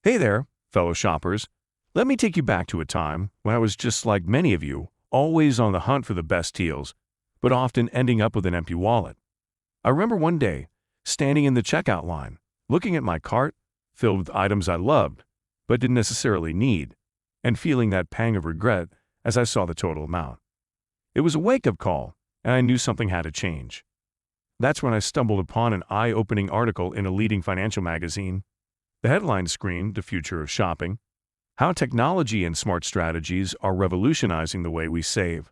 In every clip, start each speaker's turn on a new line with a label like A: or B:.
A: Hey there, fellow shoppers. Let me take you back to a time when I was just like many of you, always on the hunt for the best deals, but often ending up with an empty wallet. I remember one day, standing in the checkout line, looking at my cart, filled with items I loved, but didn't necessarily need, and feeling that pang of regret as I saw the total amount. It was a wake-up call, and I knew something had to change. That's when I stumbled upon an eye-opening article in a leading financial magazine. The headline screamed, "The Future of Shopping: How Technology and Smart Strategies Are Revolutionizing the Way We Save."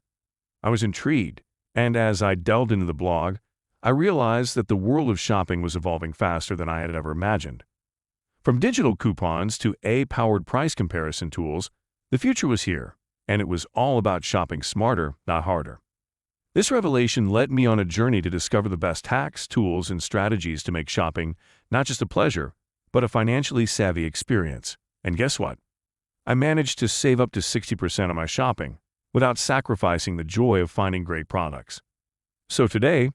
A: I was intrigued, and as I delved into the blog, I realized that the world of shopping was evolving faster than I had ever imagined. From digital coupons to AI-powered price comparison tools, the future was here, and it was all about shopping smarter, not harder. This revelation led me on a journey to discover the best hacks, tools, and strategies to make shopping not just a pleasure, but a financially savvy experience. And guess what? I managed to save up to 60% of my shopping without sacrificing the joy of finding great products. So today,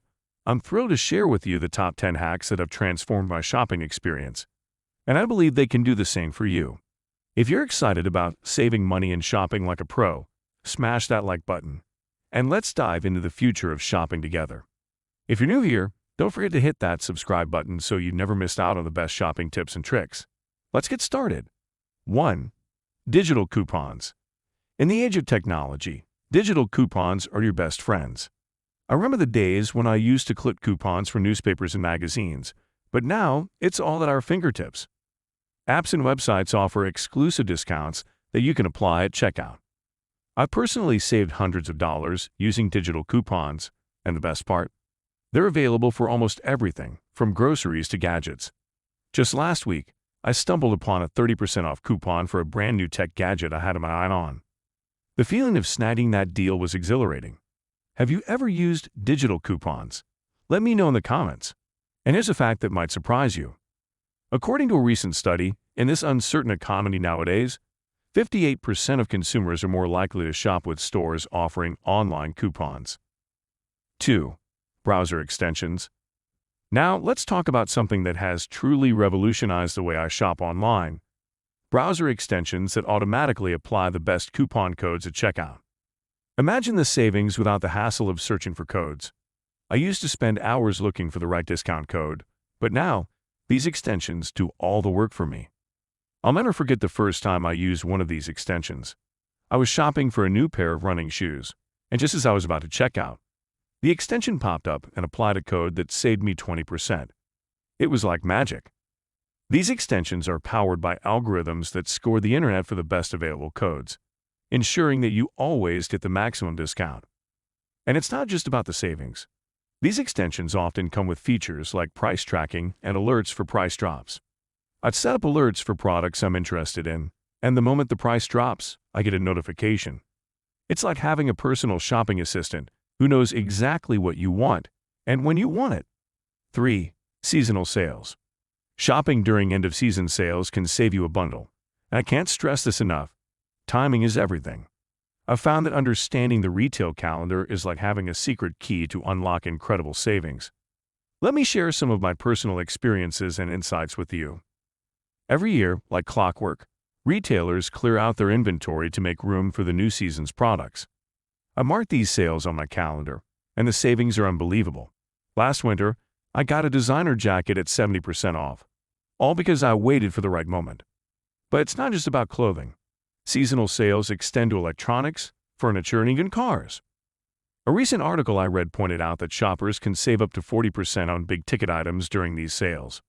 A: I'm thrilled to share with you the top 10 hacks that have transformed my shopping experience. And I believe they can do the same for you. If you're excited about saving money and shopping like a pro, smash that like button. And let's dive into the future of shopping together. If you're new here, don't forget to hit that subscribe button so you never miss out on the best shopping tips and tricks. Let's get started. 1. Digital coupons. In the age of technology, digital coupons are your best friends. I remember the days when I used to clip coupons for newspapers and magazines, but now it's all at our fingertips. Apps and websites offer exclusive discounts that you can apply at checkout. I personally saved hundreds of dollars using digital coupons, and the best part? They're available for almost everything, from groceries to gadgets. Just last week, I stumbled upon a 30% off coupon for a brand new tech gadget I had my eye on. The feeling of snagging that deal was exhilarating. Have you ever used digital coupons? Let me know in the comments. And here's a fact that might surprise you. According to a recent study, in this uncertain economy nowadays, 58% of consumers are more likely to shop with stores offering online coupons. 2. Browser extensions. Now, let's talk about something that has truly revolutionized the way I shop online: browser extensions that automatically apply the best coupon codes at checkout. Imagine the savings without the hassle of searching for codes. I used to spend hours looking for the right discount code, but now, these extensions do all the work for me. I'll never forget the first time I used one of these extensions. I was shopping for a new pair of running shoes, and just as I was about to check out, the extension popped up and applied a code that saved me 20%. It was like magic. These extensions are powered by algorithms that score the internet for the best available codes, ensuring that you always get the maximum discount. And it's not just about the savings. These extensions often come with features like price tracking and alerts for price drops. I'd set up alerts for products I'm interested in, and the moment the price drops, I get a notification. It's like having a personal shopping assistant who knows exactly what you want and when you want it. 3. Seasonal sales. Shopping during end-of-season sales can save you a bundle. And I can't stress this enough. Timing is everything. I've found that understanding the retail calendar is like having a secret key to unlock incredible savings. Let me share some of my personal experiences and insights with you. Every year, like clockwork, retailers clear out their inventory to make room for the new season's products. I mark these sales on my calendar, and the savings are unbelievable. Last winter, I got a designer jacket at 70% off, all because I waited for the right moment. But it's not just about clothing. Seasonal sales extend to electronics, furniture, and even cars. A recent article I read pointed out that shoppers can save up to 40% on big-ticket items during these sales.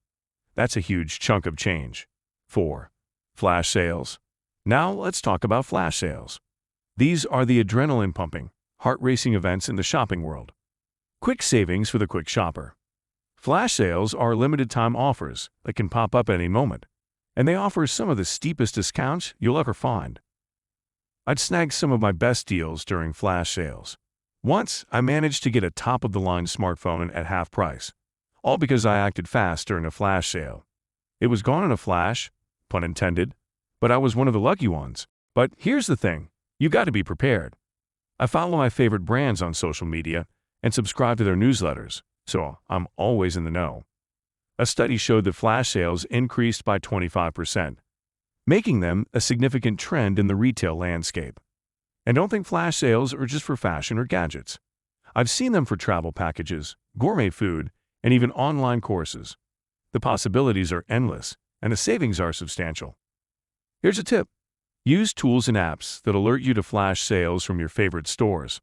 A: That's a huge chunk of change. 4. Flash sales. Now let's talk about flash sales. These are the adrenaline-pumping, heart-racing events in the shopping world. Quick savings for the quick shopper. Flash sales are limited-time offers that can pop up at any moment, and they offer some of the steepest discounts you'll ever find. I'd snagged some of my best deals during flash sales. Once, I managed to get a top-of-the-line smartphone at half price, all because I acted fast during a flash sale. It was gone in a flash, pun intended, but I was one of the lucky ones. But here's the thing. You got to be prepared. I follow my favorite brands on social media and subscribe to their newsletters, so I'm always in the know. A study showed that flash sales increased by 25%. making them a significant trend in the retail landscape. And don't think flash sales are just for fashion or gadgets. I've seen them for travel packages, gourmet food, and even online courses. The possibilities are endless, and the savings are substantial. Here's a tip. Use tools and apps that alert you to flash sales from your favorite stores.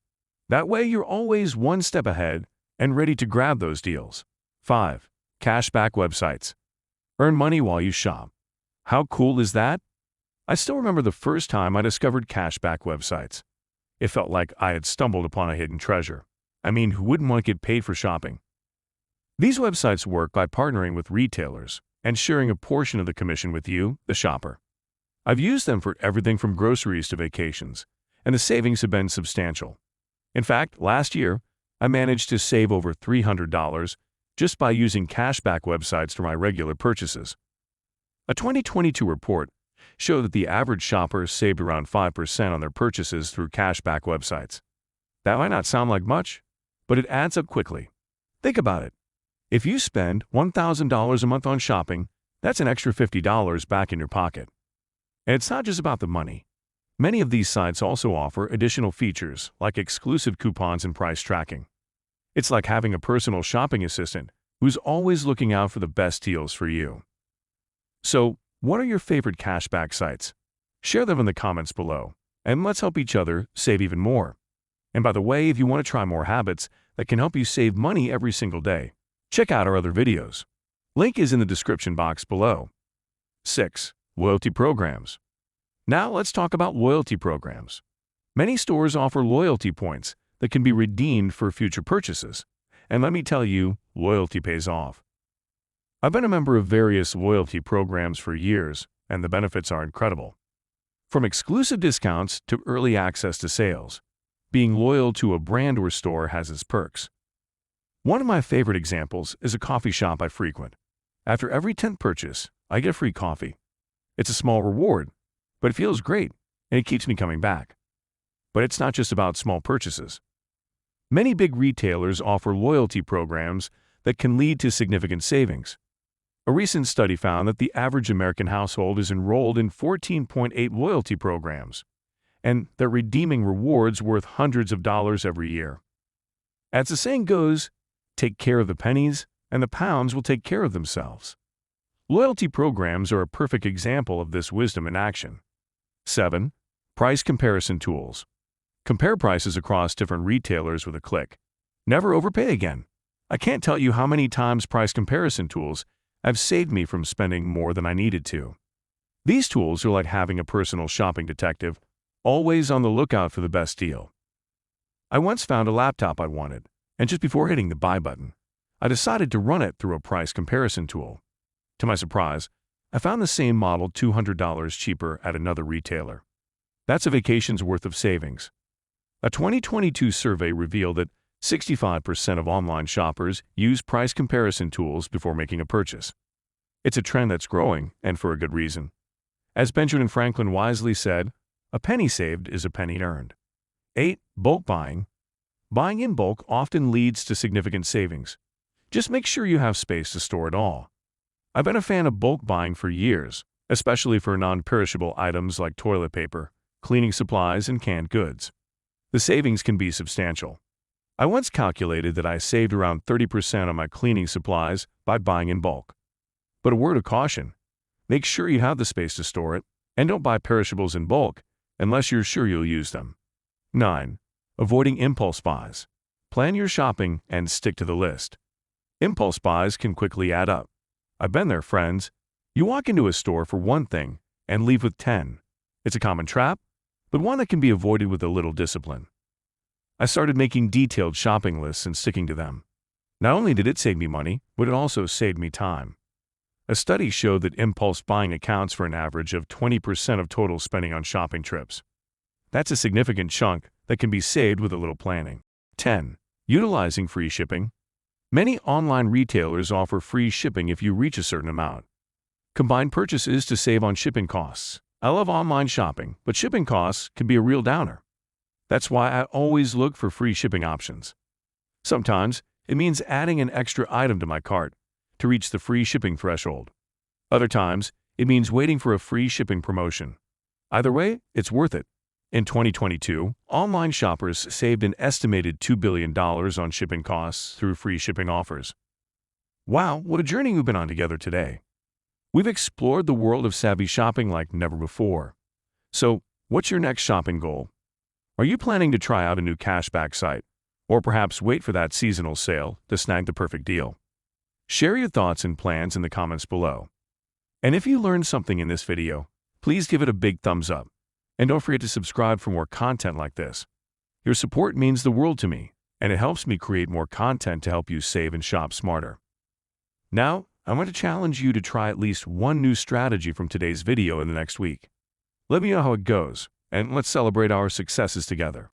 A: That way, you're always one step ahead and ready to grab those deals. 5. Cashback websites. Earn money while you shop. How cool is that? I still remember the first time I discovered cashback websites. It felt like I had stumbled upon a hidden treasure. I mean, who wouldn't want to get paid for shopping? These websites work by partnering with retailers and sharing a portion of the commission with you, the shopper. I've used them for everything from groceries to vacations, and the savings have been substantial. In fact, last year, I managed to save over $300 just by using cashback websites for my regular purchases. A 2022 report showed that the average shopper saved around 5% on their purchases through cashback websites. That might not sound like much, but it adds up quickly. Think about it. If you spend $1,000 a month on shopping, that's an extra $50 back in your pocket. And it's not just about the money. Many of these sites also offer additional features like exclusive coupons and price tracking. It's like having a personal shopping assistant who's always looking out for the best deals for you. So, what are your favorite cashback sites? Share them in the comments below, and let's help each other save even more. And by the way, if you want to try more habits that can help you save money every single day, check out our other videos. Link is in the description box below. 6. Loyalty programs. Now let's talk about loyalty programs. Many stores offer loyalty points that can be redeemed for future purchases. And let me tell you, loyalty pays off. I've been a member of various loyalty programs for years, and the benefits are incredible. From exclusive discounts to early access to sales, being loyal to a brand or store has its perks. One of my favorite examples is a coffee shop I frequent. After every 10th purchase, I get free coffee. It's a small reward, but it feels great, and it keeps me coming back. But it's not just about small purchases. Many big retailers offer loyalty programs that can lead to significant savings. A recent study found that the average American household is enrolled in 14.8 loyalty programs, and they're redeeming rewards worth hundreds of dollars every year. As the saying goes, take care of the pennies, and the pounds will take care of themselves. Loyalty programs are a perfect example of this wisdom in action. 7. Price comparison tools. Compare prices across different retailers with a click. Never overpay again. I can't tell you how many times price comparison tools have saved me from spending more than I needed to. These tools are like having a personal shopping detective, always on the lookout for the best deal. I once found a laptop I wanted, and just before hitting the buy button, I decided to run it through a price comparison tool. To my surprise, I found the same model $200 cheaper at another retailer. That's a vacation's worth of savings. A 2022 survey revealed that 65% of online shoppers use price comparison tools before making a purchase. It's a trend that's growing, and for a good reason. As Benjamin Franklin wisely said, a penny saved is a penny earned. 8. Bulk buying. Buying in bulk often leads to significant savings. Just make sure you have space to store it all. I've been a fan of bulk buying for years, especially for non-perishable items like toilet paper, cleaning supplies, and canned goods. The savings can be substantial. I once calculated that I saved around 30% on my cleaning supplies by buying in bulk. But a word of caution, make sure you have the space to store it, and don't buy perishables in bulk unless you're sure you'll use them. 9. Avoiding impulse buys. Plan your shopping and stick to the list. Impulse buys can quickly add up. I've been there, friends. You walk into a store for one thing and leave with 10. It's a common trap, but one that can be avoided with a little discipline. I started making detailed shopping lists and sticking to them. Not only did it save me money, but it also saved me time. A study showed that impulse buying accounts for an average of 20% of total spending on shopping trips. That's a significant chunk that can be saved with a little planning. 10. Utilizing free shipping. Many online retailers offer free shipping if you reach a certain amount. Combine purchases to save on shipping costs. I love online shopping, but shipping costs can be a real downer. That's why I always look for free shipping options. Sometimes it means adding an extra item to my cart to reach the free shipping threshold. Other times, it means waiting for a free shipping promotion. Either way, it's worth it. In 2022, online shoppers saved an estimated $2 billion on shipping costs through free shipping offers. Wow, what a journey we've been on together today. We've explored the world of savvy shopping like never before. So, what's your next shopping goal? Are you planning to try out a new cashback site? Or perhaps wait for that seasonal sale to snag the perfect deal? Share your thoughts and plans in the comments below. And if you learned something in this video, please give it a big thumbs up. And don't forget to subscribe for more content like this. Your support means the world to me, and it helps me create more content to help you save and shop smarter. Now, I want to challenge you to try at least one new strategy from today's video in the next week. Let me know how it goes, and let's celebrate our successes together.